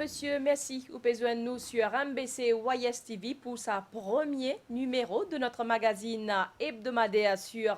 monsieur, merci. Vous pouvez joindre nous sur MBC YS TV pour sa premier numéro de notre magazine hebdomadaire sur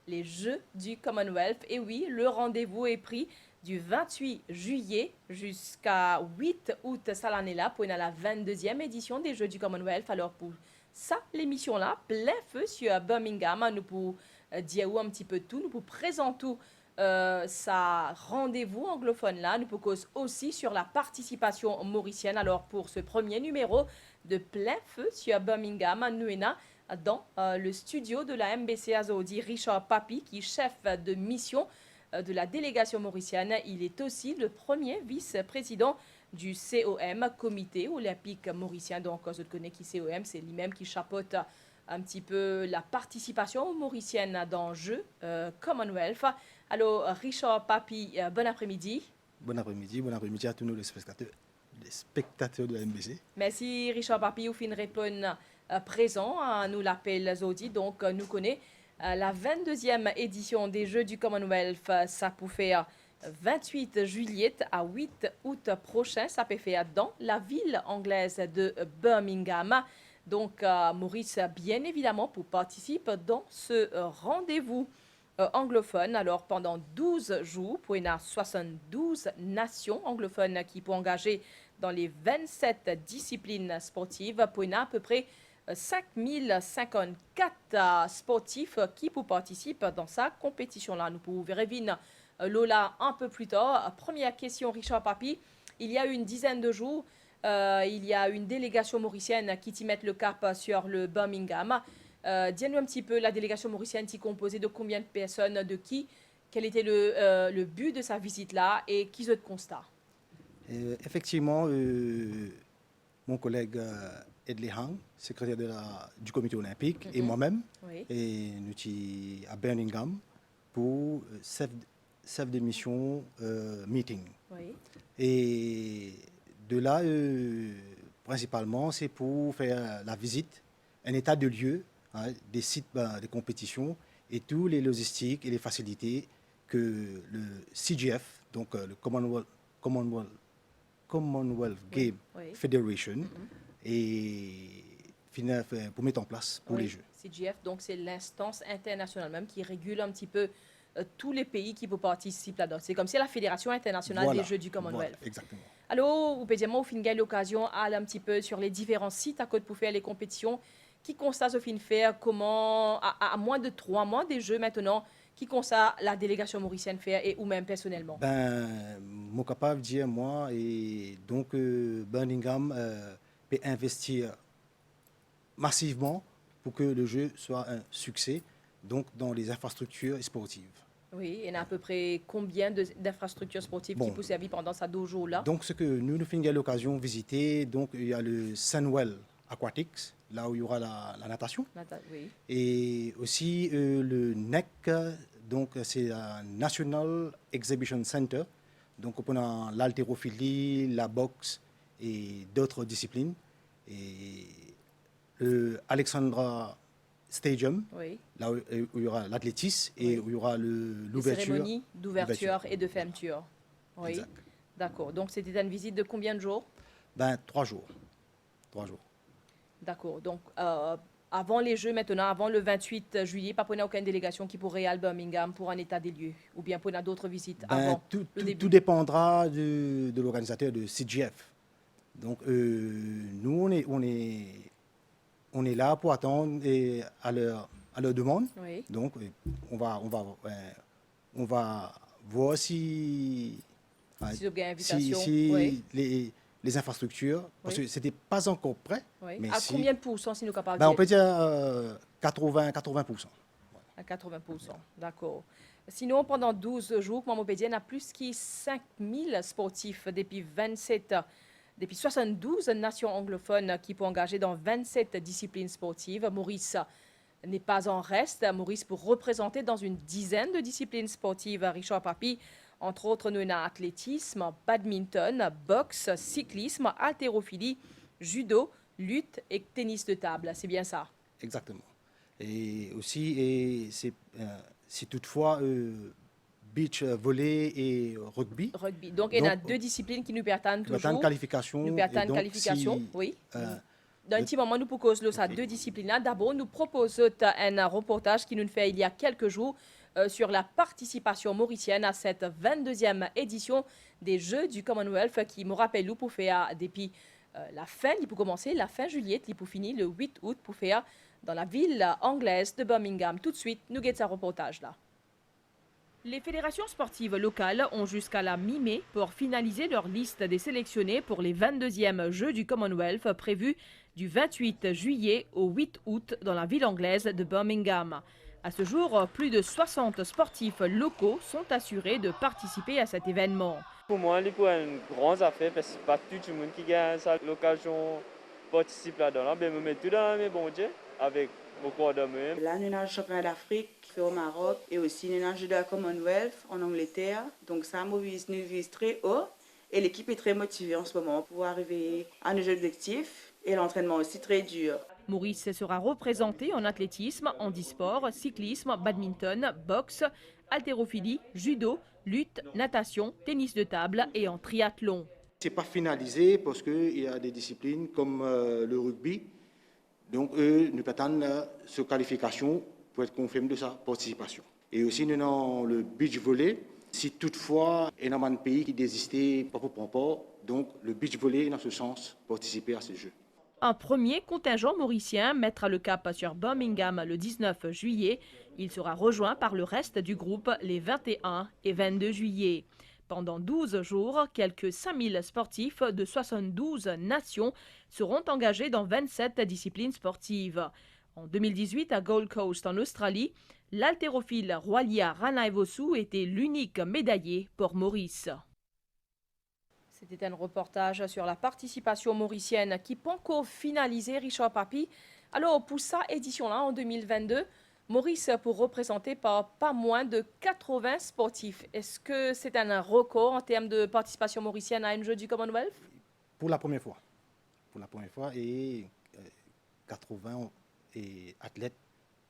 les Jeux du Commonwealth. Et oui, le rendez-vous est pris du 28 juillet jusqu'à 8 août cette année-là pour la 22e édition des Jeux du Commonwealth. Alors pour ça, l'émission-là, plein feu sur Birmingham, nous pour dire un petit peu tout, nous pour présenter tout ça rendez-vous anglophone là. Nous pouvons aussi sur la participation mauricienne. Alors pour ce premier numéro de plein feu sur Birmingham, nous sommes dans le studio de la MBC Azodi, Richard Papi, qui est chef de mission de la délégation mauricienne. Il est aussi le premier vice-président du COM, Comité olympique mauricien. Donc, je connais qui COM, c'est lui-même qui chapeaute un petit peu la participation mauricienne dans le jeu Commonwealth. Alors, Richard Papi, bon après-midi. Bon après-midi à tous nos spectateurs de la MBC. Merci Richard Papi, vous finissez répondre présent, nous l'appelle Zodi. Donc, nous connaissons la 22e édition des Jeux du Commonwealth. Ça peut faire 28 juillet à 8 août prochain. Ça peut faire dans la ville anglaise de Birmingham. Donc, Maurice, bien évidemment, pour participer dans ce rendez-vous anglophone. Alors, pendant 12 jours, pour y a 72 nations anglophones qui peuvent engager dans les 27 disciplines sportives. Pour y a à peu près 5054 sportifs qui peuvent participer dans sa compétition-là. Nous pouvons vérifier Lola un peu plus tard. Première question, Richard Papi. Il y a une dizaine de jours, il y a une délégation mauricienne qui t'y met le cap sur le Birmingham. Dis-nous un petit peu, la délégation mauricienne est composée de combien de personnes, de qui, quel était le but de sa visite-là et qui est le constat? Effectivement, mon collègue Edley Hang, secrétaire du comité olympique, et moi-même, Oui. et nous sommes à Birmingham pour chef de mission meeting. Oui. Et de là, principalement, c'est pour faire la visite, un état de lieu, des sites des compétitions et tous les logistiques et les facilités que le CGF, donc le Commonwealth Game Federation, et pour mettre en place pour les Jeux. CGF, donc c'est l'instance internationale même qui régule un petit peu tous les pays qui peuvent participer là-dedans. C'est comme si la Fédération internationale des Jeux du Commonwealth. Voilà, exactement. Alors, vous pouvez dire, moi, au fin de l'occasion, aller un petit peu sur les différents sites à côté pour faire les compétitions. Qui constate au fin de faire comment, à moins de 3 mois des Jeux maintenant, qui constate la délégation mauricienne faire et ou même personnellement? Mon capable de dire, moi, et donc Birmingham peut investir massivement pour que le jeu soit un succès, donc dans les infrastructures sportives. Oui, il y en a à peu près combien d'infrastructures sportives qui peuvent servir pendant ces 2 jours-là? Donc, ce que nous finissons l'occasion de visiter, donc il y a le Sunwell Aquatics, là où il y aura la natation. Oui. Et aussi le NEC, donc c'est la National Exhibition Center. Donc on a l'haltérophilie, la boxe et d'autres disciplines. Et le Alexandra Stadium, Oui. là où il y aura l'athlétisme et où il y aura l'ouverture. Cérémonie d'ouverture et de fermeture. Oui. Exact. D'accord. Donc c'était une visite de combien de jours? 3 jours. 3 jours. D'accord. Donc, avant les Jeux maintenant, avant le 28 juillet, pas pour aucune délégation qui pourrait aller à Birmingham pour un état des lieux ou bien pour d'autres visites avant le début? Tout dépendra de l'organisateur de CGF. Donc, nous, on est là pour attendre à leur demande. Oui. Donc, on va voir si les infrastructures, parce que ce n'était pas encore prêt. Oui. Mais à combien de pourcents, si nous sommes capables on peut dire 80%. À 80%, d'accord. Sinon, pendant 12 jours, comme on peut dire, il y a plus de 5000 sportifs depuis 72 nations anglophones qui peuvent engager dans 27 disciplines sportives. Maurice n'est pas en reste. Maurice pour représenter dans une dizaine de disciplines sportives. Richard Papi, entre autres, nous avons athlétisme, badminton, boxe, cyclisme, haltérophilie, judo, lutte et tennis de table. C'est bien ça? Exactement. Et aussi, si toutefois beach volley et rugby. Rugby. Donc, il y a Donc, deux disciplines qui nous permettent nous toujours. qualification. Nous Et permettent donc, qualification, si, oui. euh, Dans un petit moment, nous proposons ça Ok. deux disciplines. D'abord, nous proposons un reportage qui nous fait il y a quelques jours sur la participation mauricienne à cette 22e édition des Jeux du Commonwealth qui me rappelle nous pour faire depuis la fin, il peut commencer la fin juillet, il peut finir le 8 août pour faire dans la ville anglaise de Birmingham. Tout de suite, nous guettons ce reportage là. Les fédérations sportives locales ont jusqu'à la mi-mai pour finaliser leur liste des sélectionnés pour les 22e Jeux du Commonwealth prévus du 28 juillet au 8 août dans la ville anglaise de Birmingham. À ce jour, plus de 60 sportifs locaux sont assurés de participer à cet événement. Pour moi, c'est une grande affaire parce que pas tout le monde qui gagne l'occasion de participer là-dedans. Je me mets tout dans mes bons dieux avec mon corps de moi. Là, nous avons le championnat d'Afrique qui fait au Maroc et aussi nous avons le jeu de la Commonwealth en Angleterre. Donc ça nous vise très haut et l'équipe est très motivée en ce moment pour arriver à nos objectifs et l'entraînement aussi très dur. Maurice sera représenté en athlétisme, handisport, cyclisme, badminton, boxe, haltérophilie, judo, lutte, natation, tennis de table et en triathlon. Ce n'est pas finalisé parce qu'il y a des disciplines comme le rugby. Donc, eux, nous attendons cette qualification pour être confirmés de sa participation. Et aussi, nous avons le beach volley. Si toutefois, il y a un pays qui désistait, pas pour prendre, donc le beach volley, dans ce sens, participer à ces Jeux. Un premier contingent mauricien mettra le cap sur Birmingham le 19 juillet. Il sera rejoint par le reste du groupe les 21 et 22 juillet. Pendant 12 jours, quelques 5000 sportifs de 72 nations seront engagés dans 27 disciplines sportives. En 2018, à Gold Coast, en Australie, l'haltérophile Roalia Ranaivosu était l'unique médaillé pour Maurice. C'était un reportage sur la participation mauricienne qui peut encore finaliser, Richard Papi. Alors, pour cette édition-là, en 2022, Maurice pour représenter par pas moins de 80 sportifs. Est-ce que c'est un record en termes de participation mauricienne à un jeu du Commonwealth? Pour la première fois. Pour la première fois, et 80 athlètes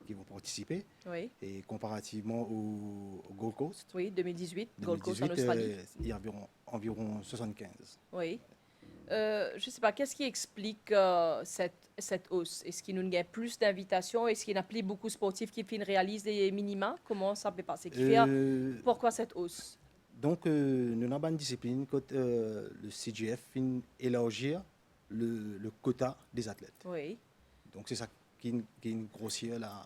qui vont participer. Oui. Et comparativement au Gold Coast. Oui, 2018, Gold Coast en 2018, Australie. il y a environ 75. Oui. Je ne sais pas, qu'est-ce qui explique cette hausse? Est-ce qu'il y a plus d'invitations? Est-ce qu'il y a plus beaucoup de sportifs qui réalisent des minima? Comment ça peut passer? Pourquoi cette hausse? Donc, nous avons une discipline que le CGF élargir le quota des athlètes. Oui. Donc, c'est ça qui grossit la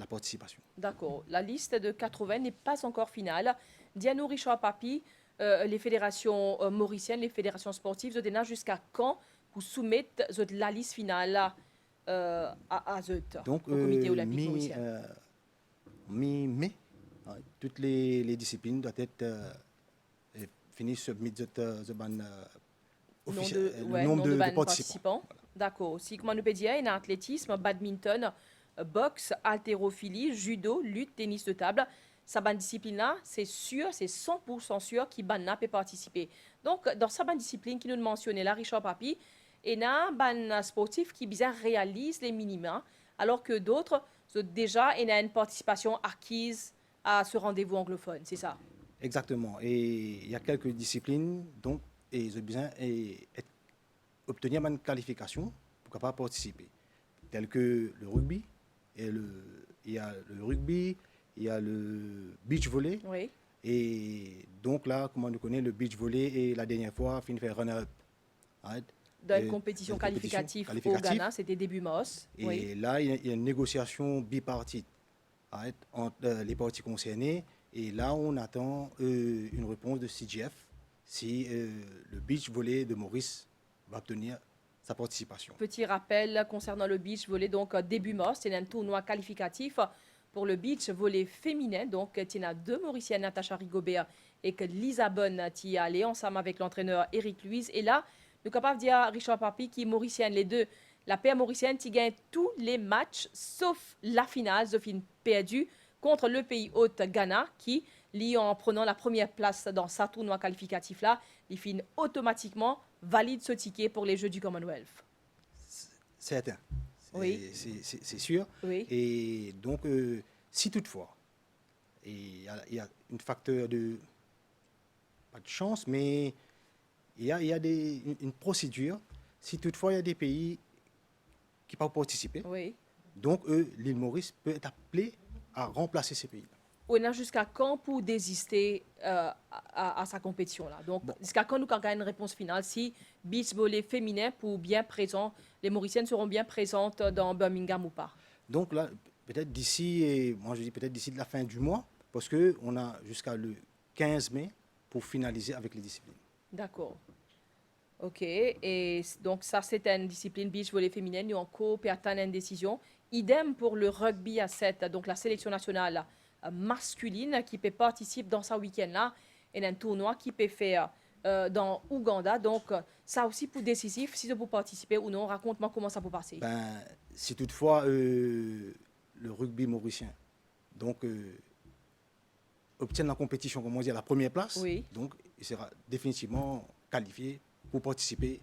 participation. D'accord. La liste de 80 n'est pas encore finale. Diano Richard Papi, les fédérations mauriciennes, les fédérations sportives, vous avez jusqu'à quand vous soumettez la liste finale à ZEUT, Donc, au comité olympique mauricien? Mi-mai, toutes les disciplines doivent être finies submises le nombre de participants. Voilà. D'accord. Si, comme on peut dire, il y a athlétisme, badminton, boxe, haltérophilie, judo, lutte, tennis de table. Sa discipline-là, c'est sûr, c'est 100% sûr qu'il peut participer. Donc, dans sa discipline qui nous mentionnait là, Richard Papi, il y a un sportif qui bien réalise les minima, alors que d'autres, déjà, il y a une participation acquise à ce rendez-vous anglophone, c'est ça? Exactement. Et il y a quelques disciplines, donc, et ils ont besoin d'obtenir une qualification pour pouvoir participer, telles que le rugby, il y a le rugby, il y a le beach volley. Oui. Et donc là, comme on le connaît, le beach volley, et la dernière fois, il fait runner-up. Dans une compétition qualificative au Ghana, c'était début mars. Et oui. là, il y a une négociation bipartite entre les parties concernées. Et là, on attend une réponse de CGF si le beach volley de Maurice va obtenir sa participation. Petit rappel concernant le beach volley, donc début mars, c'est un tournoi qualificatif pour le beach volley féminin. Donc, il y a deux Mauriciennes, Natacha Rigobert et que Lisa Bonne, qui est allée ensemble avec l'entraîneur Eric Louise. Et là, nous sommes capables de dire à Richard Papi qui est mauricienne, les deux, la paire mauricienne qui gagne tous les matchs, sauf la finale, Zofine perdue contre le pays hôte Ghana, qui, en prenant la première place dans sa tournoi qualificatif là, il finit automatiquement valide ce ticket pour les Jeux du Commonwealth. Certain. Oui. C'est sûr. Oui. Et donc, si toutefois, Et il y a un facteur de, pas de chance, mais il y a une procédure. Si toutefois il y a des pays qui ne peuvent pas participer, Oui. donc l'île Maurice peut être appelée à remplacer ces pays. On a jusqu'à quand pour désister à sa compétition-là? Donc, jusqu'à quand nous avons une réponse finale si beach volley féminin pour bien présent, les Mauriciennes seront bien présentes dans Birmingham ou pas? Donc là, peut-être d'ici, et moi je dis peut-être d'ici la fin du mois, parce qu'on a jusqu'à le 15 mai pour finaliser avec les disciplines. D'accord. OK. Et donc, ça, c'est une discipline beach volley féminine. Nous en cours pour atteindre une décision. Idem pour le rugby à 7, donc la sélection nationale masculine qui peut participer dans ce week-end-là et un tournoi qui peut faire dans Ouganda. Donc, ça aussi pour décisif, si vous participer ou non. Raconte-moi comment ça peut passer. Ben, si toutefois le rugby mauricien donc, obtient la compétition, comme on dit, à la première place, Oui. donc il sera définitivement qualifié pour participer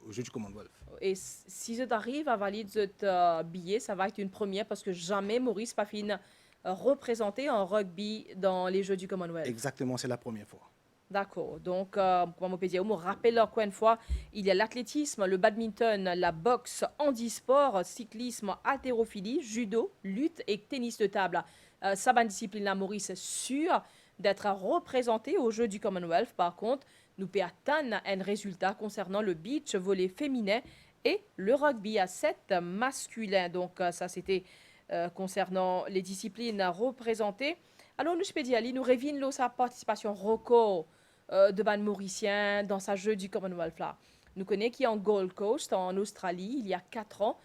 aux Jeux du Commonwealth. Et si vous arrivez à valider ce billet, ça va être une première parce que jamais Maurice pas fini représenté en rugby dans les Jeux du Commonwealth. Exactement, c'est la première fois. D'accord. Donc, comme on peut dire, on me rappelle encore une fois, il y a l'athlétisme, le badminton, la boxe, handisport, cyclisme, haltérophilie, judo, lutte et tennis de table. Ça, c'est une discipline là, Maurice, sûr d'être représenté aux Jeux du Commonwealth. Par contre, nous pouvons atteindre un résultat concernant le beach volley féminin et le rugby à 7 masculin. Donc, ça, c'était concernant les disciplines représentées. Alors, nous, je peux dire, nous revenons sa participation record de ban mauricien dans sa jeu du Commonwealth là. Nous connaissons qui en Gold Coast en Australie il y a 4 ans.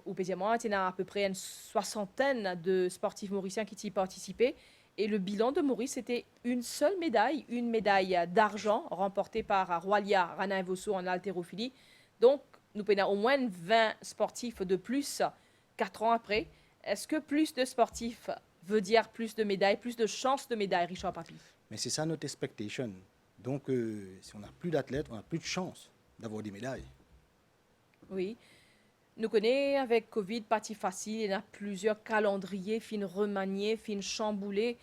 Ou pédialement, il y a à peu près une soixantaine de sportifs mauriciens qui y participaient. Et le bilan de Maurice, c'était une seule médaille, une médaille d'argent remportée par Roalia Rana-Evoso en haltérophilie. Donc, nous avons au moins 20 sportifs de plus 4 ans après. Est-ce que plus de sportifs veut dire plus de médailles, plus de chances de médailles, Richard Papi? Mais c'est ça notre expectation. Donc, si on n'a plus d'athlètes, on n'a plus de chances d'avoir des médailles. Oui. Nous connaissons avec Covid, pas si facile. Il y a plusieurs calendriers, fin remaniés, fin chamboulés.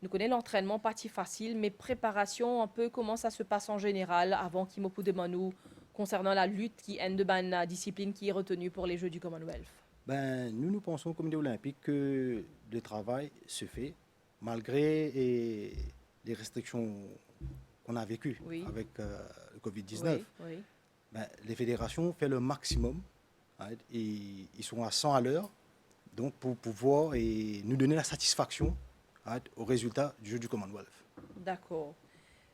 Nous connaissons l'entraînement, pas si facile, mais préparation, un peu comment ça se passe en général avant qu'il me demande nous concernant la lutte qui est une de la discipline qui est retenue pour les Jeux du Commonwealth. Ben, nous pensons au Comité olympique que le travail se fait malgré les restrictions qu'on a vécues Oui. avec le Covid-19. Oui, oui. Ben, les fédérations font le maximum et ils sont à 100 à l'heure donc pour pouvoir nous donner la satisfaction au résultat du jeu du Commonwealth. D'accord.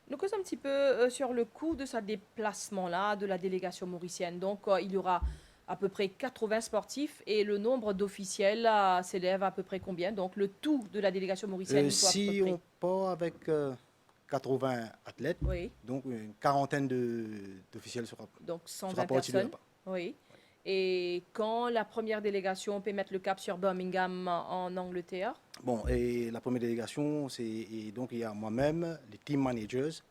Nous causons un petit peu sur le coût de ce déplacement-là de la délégation mauricienne. Donc, il y aura à peu près 80 sportifs et le nombre d'officiels s'élève à peu près combien? Donc, le tout de la délégation mauricienne. Si on part avec 80 athlètes, oui. donc une quarantaine d'officiels sera Donc, 120 sera partie de personnes. là-bas. Oui. Et quand la première délégation peut mettre le cap sur Birmingham en Angleterre? Bon, et la première délégation, donc il y a moi-même, les team managers,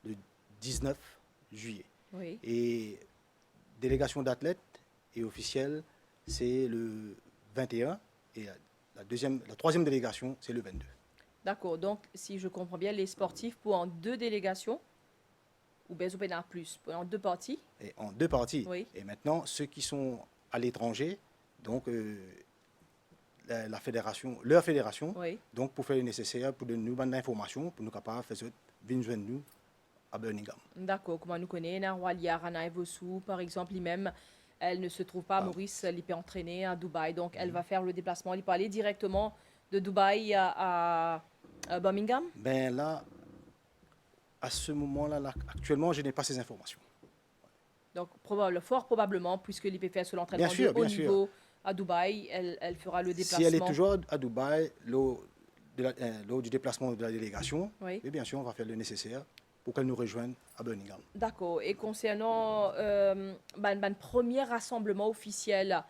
le 19 juillet. Oui. Et délégation d'athlètes et officiels, c'est le 21. Et la troisième délégation, c'est le 22. D'accord. Donc, si je comprends bien, les sportifs pour en 2 délégations, ou bien en plus, en 2 parties? Et en 2 parties. Oui. Et maintenant, ceux qui sont à l'étranger, donc leur fédération, Oui. donc pour faire le nécessaire, pour nous donner l'information, pour nous capables de faire venir joindre nous à Birmingham. D'accord. Comment nous connaissons, Walia Rana Evosu, par exemple, lui-même, elle ne se trouve pas à Maurice, elle peut entraîner à Dubaï. Donc, elle va faire le déplacement. Elle peut aller directement de Dubaï à Birmingham? Ben là, à ce moment-là, actuellement, je n'ai pas ces informations. Donc, fort probablement, puisque l'IPFS sur l'entraînement Bien sûr, de haut bien sûr. niveau à Dubaï, elle fera le déplacement. Si elle est toujours à Dubaï, lors du déplacement de la délégation, Oui. et bien sûr, on va faire le nécessaire pour qu'elle nous rejoigne à Birmingham. D'accord. Et concernant le premier rassemblement officiel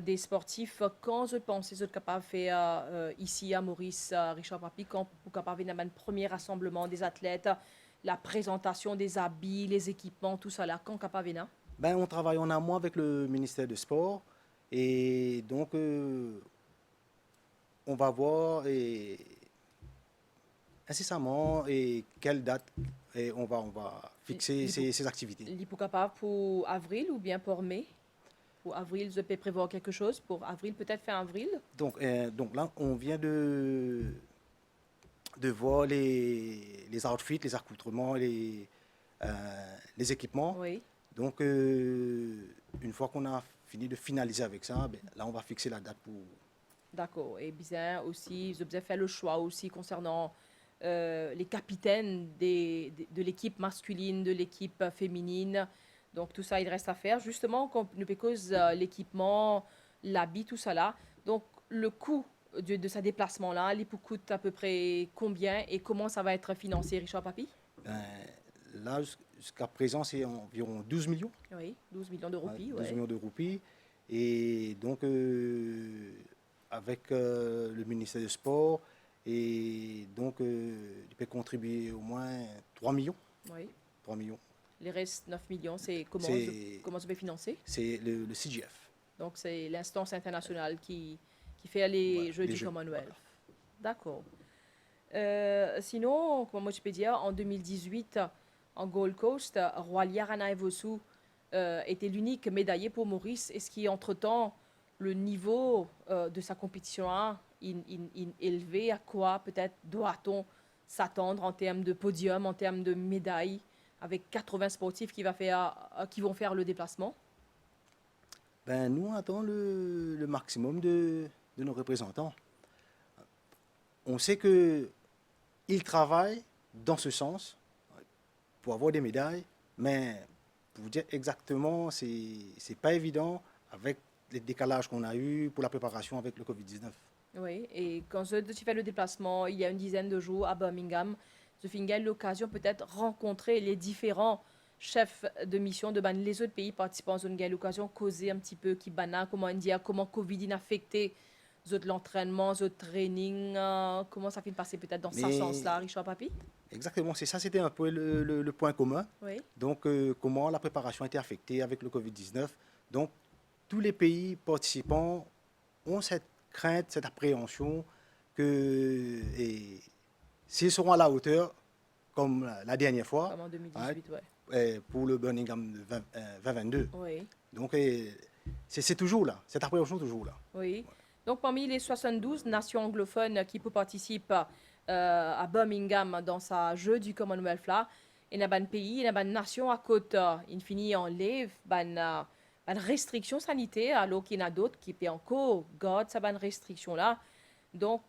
des sportifs, quand je pense que vous êtes capable de faire ici à Maurice, Richard Papi, quand vous êtes capable de faire un premier rassemblement des athlètes, la présentation des habits, les équipements, tout ça là, quand capable de faire? Ben, on travaille en amont avec le ministère du Sport et donc on va voir incessamment et quelle date et on va fixer ces activités. Il pourquoi pas pour avril ou bien pour mai? Pour avril, je peux prévoir quelque chose pour avril, peut-être fin avril? Donc là, on vient de voir les outfits, les accoutrements, les équipements. Oui, Donc, une fois qu'on a fini de finaliser avec ça, ben, là, on va fixer la date pour... d'accord. Et bien aussi, je vais faire le choix aussi concernant les capitaines de l'équipe masculine, de l'équipe féminine. Donc tout ça, il reste à faire. Justement, nous cause l'équipement, l'habit, tout ça là. Donc le coût de ce déplacement-là, il coûte à peu près combien et comment ça va être financé, Richard Papi? Ben, là, jusqu'à présent, c'est environ 12 millions. Oui, 12 millions de Ouais, roupies, 12 ouais. millions de roupies. Et donc, avec le ministère du Sport, et donc, il peut contribuer au moins 3 millions. Oui. 3 millions. Les restes 9 millions, c'est C'est- comment ça va financer? C'est le CGF. Donc c'est l'instance internationale qui fait les Voilà, Jeux les du Jeux, Commonwealth. voilà. D'accord. Sinon, comment je peux dire, en 2018, en Gold Coast, Roalia Ranaivosu était l'unique médaillé pour Maurice. Est-ce qu'entre-temps, le niveau de sa compétition a élevé? À quoi peut-être doit-on s'attendre en termes de podium, en termes de médailles, avec 80 sportifs qui vont faire le déplacement? Ben, nous, on attend le maximum de nos représentants. On sait qu'ils travaillent dans ce sens pour avoir des médailles, mais pour vous dire exactement, c'est pas évident avec les décalages qu'on a eus pour la préparation avec le Covid-19. Oui, et quand je fais le déplacement, il y a une dizaine de jours à Birmingham, je fais l'occasion peut-être rencontrer les différents chefs de mission de les autres pays participants. J'ai eu l'occasion de causer un petit peu qui bana, comment India, comment Covid a affecté l'entraînement, le training, comment ça fait de passer peut-être dans ce Mais- sens-là, Richard Papi? Exactement, c'est ça, c'était un peu le point commun. Oui, Donc, comment la préparation a été affectée avec le Covid-19. Donc, tous les pays participants ont cette crainte, cette appréhension que s'ils seront à la hauteur, comme la dernière fois, comme en 2018, ouais. pour le Birmingham 2022. Oui. Donc, c'est toujours là, cette appréhension est toujours là. Oui. Donc, parmi les 72 nations anglophones qui participent à Birmingham dans sa jeu du Commonwealth là, il y a un pays, il y a une nation à côté, il finit en lève, une restriction sanitaire, alors qu'il y en a d'autres qui peuvent encore garder cette restriction là. Donc,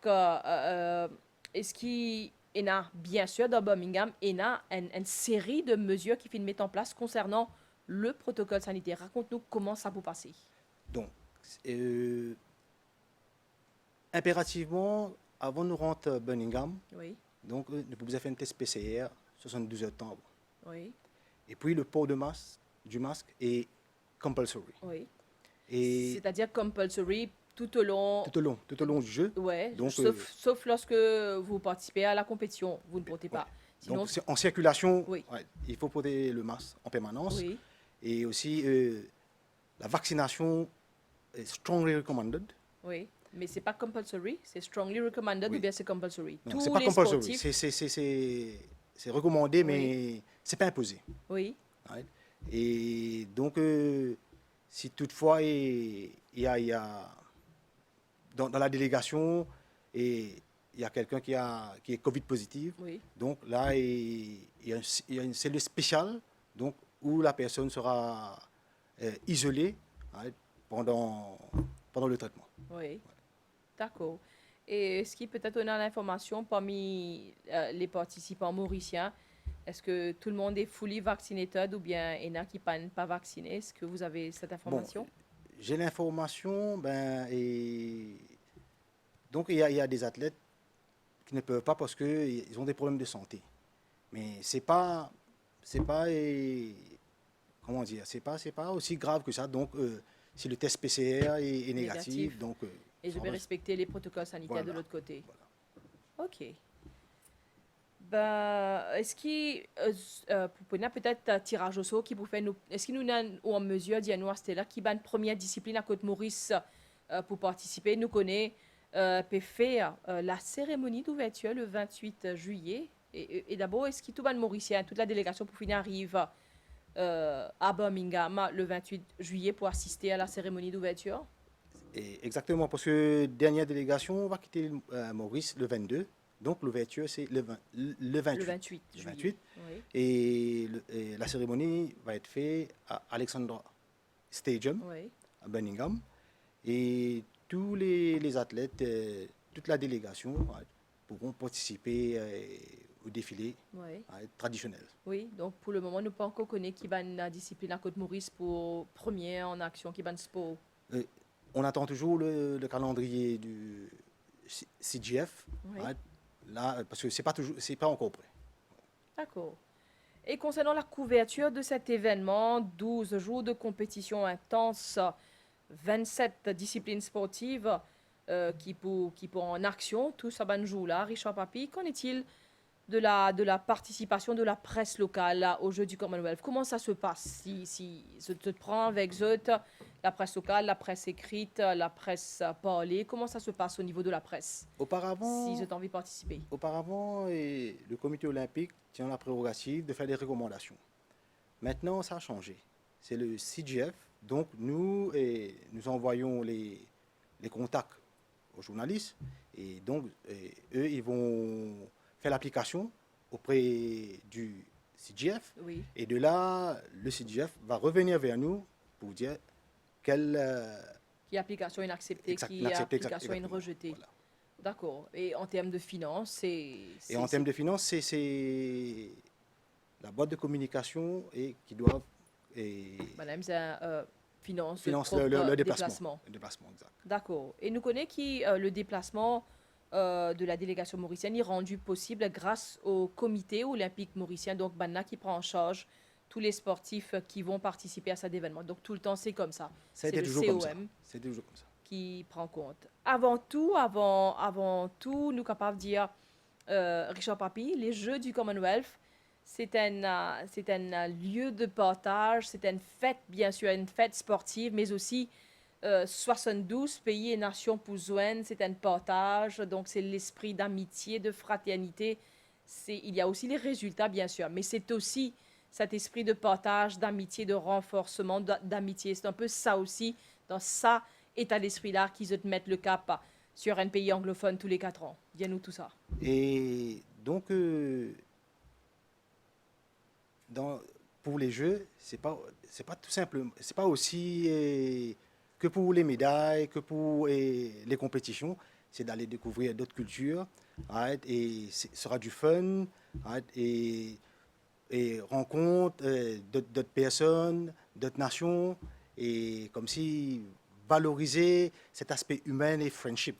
est-ce qu'il y a, bien sûr, dans Birmingham, il y a une série de mesures qui finissent mettre en place concernant le protocole sanitaire? Raconte-nous comment ça peut passer. Donc, impérativement, avant de nous rendre à Birmingham, Oui, donc, nous pouvons faire un test PCR 72 heures de temps. oui, Et puis, le port du masque est compulsory. oui. Et C'est-à-dire compulsory tout au long. tout au long du jeu. Ouais, Donc, sauf lorsque vous participez à la compétition, vous ne portez pas. Sinon, Donc, en circulation, Oui. ouais, il faut porter le masque en permanence. oui, Et aussi, la vaccination est strongly recommended. oui. Mais c'est pas compulsory, c'est strongly recommended Oui. ou bien c'est compulsory. Non, Tous c'est pas les compulsory. sportifs. C'est recommandé, mais c'est pas imposé. Oui, Right? Et donc, si toutefois il y a dans la délégation et il y a quelqu'un qui est Covid positif, oui. donc là il y a une cellule spéciale donc, où la personne sera isolée, right, pendant le traitement. Oui, d'accord. Et est-ce qu'il peut-être donner l'information parmi les participants mauriciens? Est-ce que tout le monde est fully vaccinated ou bien il y en a qui ne sont pas vaccinés? Est-ce que vous avez cette information? J'ai l'information, et donc il y a des athlètes qui ne peuvent pas parce qu'ils ont des problèmes de santé. Mais comment dire, c'est pas aussi grave que ça. Donc, si le test PCR est négatif, Négatif. donc Et je ça vais va. respecter les protocoles sanitaires de Voilà. l'autre côté. Voilà. OK. Ben, est-ce qu'il y a peut-être un tirage au sort qui vous fait nous, est-ce qu'il nous est en mesure de dire nous à là qui est une première discipline à côte Maurice pour participer? Nous connaît peut faire la cérémonie d'ouverture le 28 juillet. Et d'abord, est-ce que tout le monde mauricien, toute la délégation pour finir arrive à Birmingham le 28 juillet pour assister à la cérémonie d'ouverture? Et exactement, parce que dernière délégation va quitter Maurice le 22. Donc l'ouverture, c'est le 28. Le 28 Le juillet. 28. Oui. Et la cérémonie va être faite à Alexandra Stadium, Oui. à Birmingham. Et tous les athlètes, toute la délégation pourront participer au défilé Oui. traditionnel. Oui, donc pour le moment, nous ne pas encore connaître qui va la discipline à Côte-Maurice pour première en action, qui va sport. On attend toujours le calendrier du CGF, Oui. là, parce que c'est pas encore prêt. D'accord. Et concernant la couverture de cet événement, 12 jours de compétition intense, 27 disciplines sportives qui pour en action, tout ça ben joue là. Richard Papi, qu'en est-il de la participation de la presse locale là, aux Jeux du Commonwealth? Comment ça se passe si je te prends avec la presse locale, la presse écrite, la presse parlée, comment ça se passe au niveau de la presse Auparavant, si je t'envie de participer? auparavant le comité olympique tient la prérogative de faire des recommandations. Maintenant, ça a changé. C'est le CGF. Donc, nous envoyons les contacts aux journalistes. Et donc, eux, ils vont faire l'application auprès du CGF. Oui. Et de là, le CGF va revenir vers nous pour dire quelle Qui application inacceptée, exact- qui inacceptée, application exactement. rejetée. Voilà. D'accord. Et en termes de finances, Et en termes de finances, c'est la boîte de communication qui doit Madame, c'est finance financer propre, le déplacement. Le déplacement, exact. D'accord. Et nous connaissons qui le déplacement de la délégation mauricienne est rendu possible grâce au comité olympique mauricien, donc Banna qui prend en charge tous les sportifs qui vont participer à cet événement. Donc tout le temps, c'est comme ça. Ça a C'est été le toujours comme ça. COM C'était toujours comme ça. qui prend compte. Avant tout, nous capables de dire, Richard Papi, les Jeux du Commonwealth, c'est un lieu de partage, c'est une fête, bien sûr, une fête sportive, mais aussi 72 pays et nations pour joindre, c'est un partage, donc c'est l'esprit d'amitié, de fraternité. Il y a aussi les résultats, bien sûr, mais c'est aussi cet esprit de partage, d'amitié, de renforcement, d'amitié. C'est un peu ça aussi, dans ça état d'esprit-là, qu'ils se mettent le cap sur un pays anglophone tous les 4 ans. Dis-nous tout ça. Et donc, pour les Jeux, c'est pas tout simple. C'est pas aussi que pour les médailles, que pour les compétitions. C'est d'aller découvrir d'autres cultures, right, et ce sera du fun, right, et rencontre d'autres personnes, d'autres nations, et comme si valoriser cet aspect humain et friendship.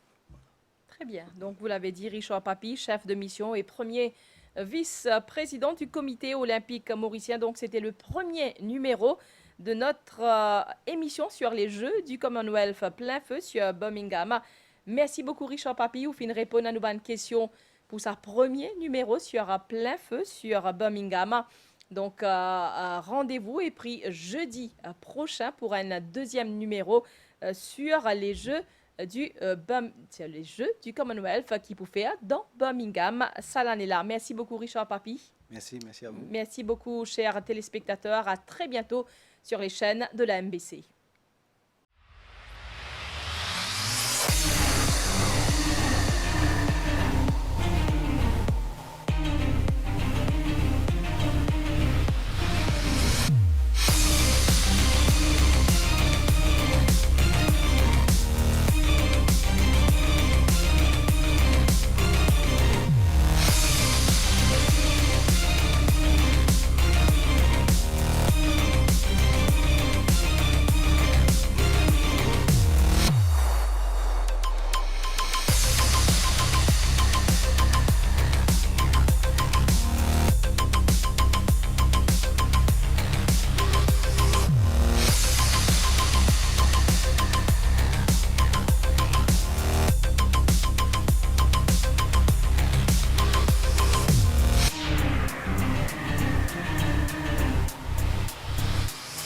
Très bien. Donc, vous l'avez dit, Richard Papi, chef de mission et premier vice-président du comité olympique mauricien. Donc, c'était le premier numéro de notre émission sur les Jeux du Commonwealth plein feu sur Birmingham. Merci beaucoup, Richard Papi. Vous finissez répondre à nos bonnes questions pour sa premier numéro sur plein feu sur Birmingham. Donc, rendez-vous est pris jeudi prochain pour un deuxième numéro sur les Jeux les Jeux du Commonwealth qui vous fait dans Birmingham, ça l'année-là. Merci beaucoup, Richard Papi. Merci à vous. Merci beaucoup, chers téléspectateurs. À très bientôt sur les chaînes de la MBC.